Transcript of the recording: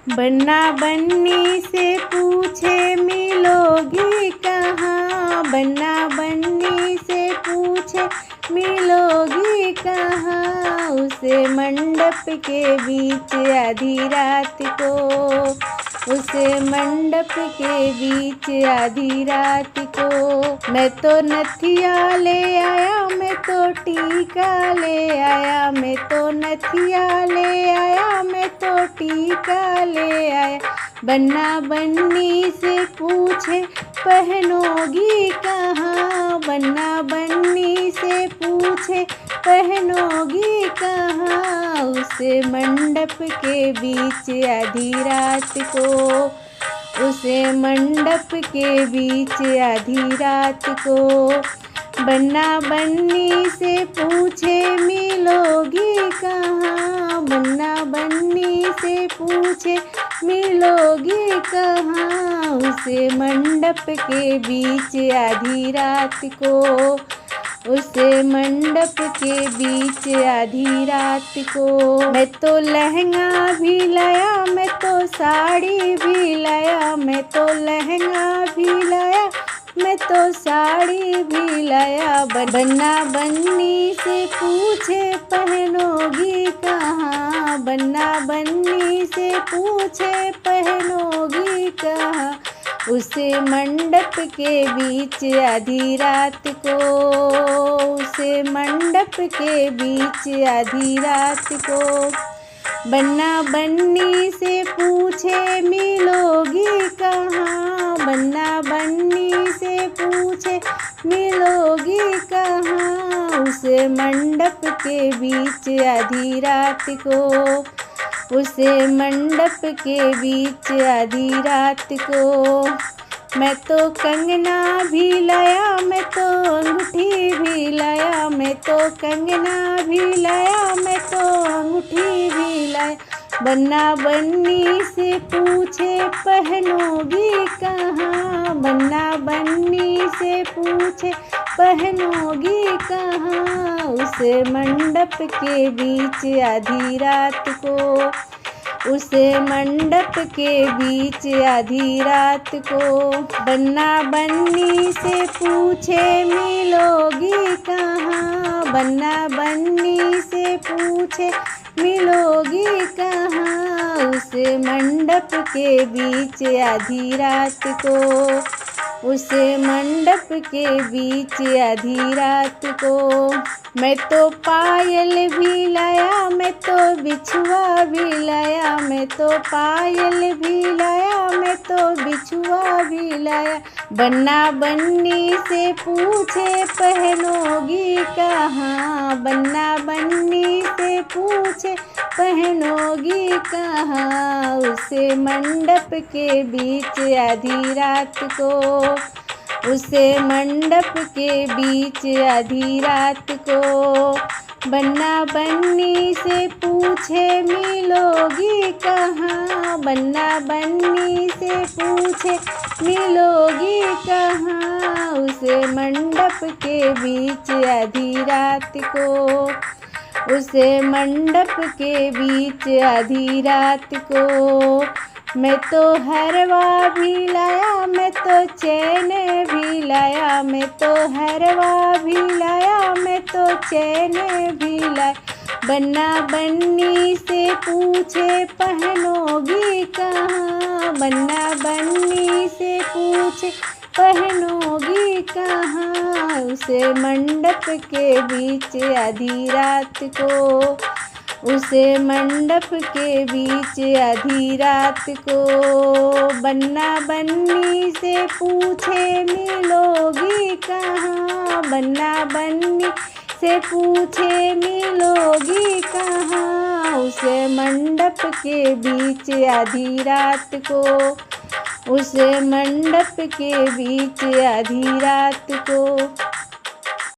बन्ना बन्नी से पूछे मिलोगी कहाँ, बन्ना बन्नी से पूछे मिलोगी कहाँ। उसे मंडप के बीच आधी रात को, उसे मंडप के बीच आधी रात को। मैं तो नथिया ले आया, मैं तो टीका ले आया, मैं तो नथिया ले आया, मैं तो टीका ले आया। बन्ना बन्नी से पूछे पहनोगी कहाँ, बन्ना बन्नी से पूछे पहनोगी कहाँ। उसे मंडप के बीच आधी रात को, उसे मंडप के बीच आधी रात को। बन्ना बन्नी से पूछे मिलोगी कहाँ, बन्ना बन्नी से पूछे मिलोगी कहाँ। उसे मंडप के बीच आधी रात को, उसे मंडप के बीच आधी रात को। मैं तो लहंगा भी लाया, मैं तो साड़ी भी लाया, मैं तो लहंगा भी लाया, मैं तो साड़ी भी लाया। बन्ना बन्नी से पूछे पहनोगी कहाँ, बन्ना बन्नी से पूछे पहनोगी कहाँ। उसे मंडप के बीच आधी रात को, उसे मंडप के बीच आधी रात को। बन्ना बन्नी से पूछे मिलोगी कहाँ, बन्ना बन्नी से पूछे मिलोगी कहाँ। उसे मंडप के बीच आधी रात को, उसे मंडप के बीच आधी रात को। मैं तो कंगना भी लाया, मैं तो अंगूठी भी लाया, मैं तो कंगना भी लाया, मैं तो अंगूठी भी लाया। बन्ना बन्नी से पूछे पहनोगी कहाँ, बन्ना बन्नी से पूछे पहनोगी कहाँ। उसे मंडप के बीच आधी रात को, उसे मंडप के बीच आधी रात को। बन्ना बन्नी से पूछे मिलोगी कहाँ, बन्ना बन्नी से पूछे मिलोगी कहाँ। उसे मंडप के बीच आधी रात को, उसे मंडप के बीच आधी रात को। मैं तो पायल भी लाया, मैं तो बिछुआ भी लाया, मैं तो पायल भी लाया, मैं तो बिछुआ भी लाया। बन्ना बन्नी से पूछे पहनोगी कहाँ, बन्ना बन्नी से पूछे पहनोगी कहाँ। उसे मंडप के बीच आधी रात को, उसे मंडप के बीच आधी रात को। बन्ना बन्नी से पूछे मिलोगी कहाँ, बन्ना बन्नी से पूछे मिलोगी कहाँ। उसे मंडप के बीच आधी रात को, उसे मंडप के बीच आधी रात को। मैं तो हरवा भी लाया, मैं तो चैन भी लाया, मैं तो हरवा भी लाया, मैं तो चैन भी लाया। बन्ना बन्नी से पूछे पहनोगी कहाँ, बन्ना बन्नी से पूछे पहनोगी कहाँ। उसे मंडप के बीच आधी रात को, उसे मंडप के बीच आधी रात को। बन्ना बन्नी से पूछे मिलोगी कहाँ, बन्ना बन्नी से पूछे मिलोगी कहाँ। उसे मंडप के बीच आधी रात को, उसे मंडप के बीच आधी रात को।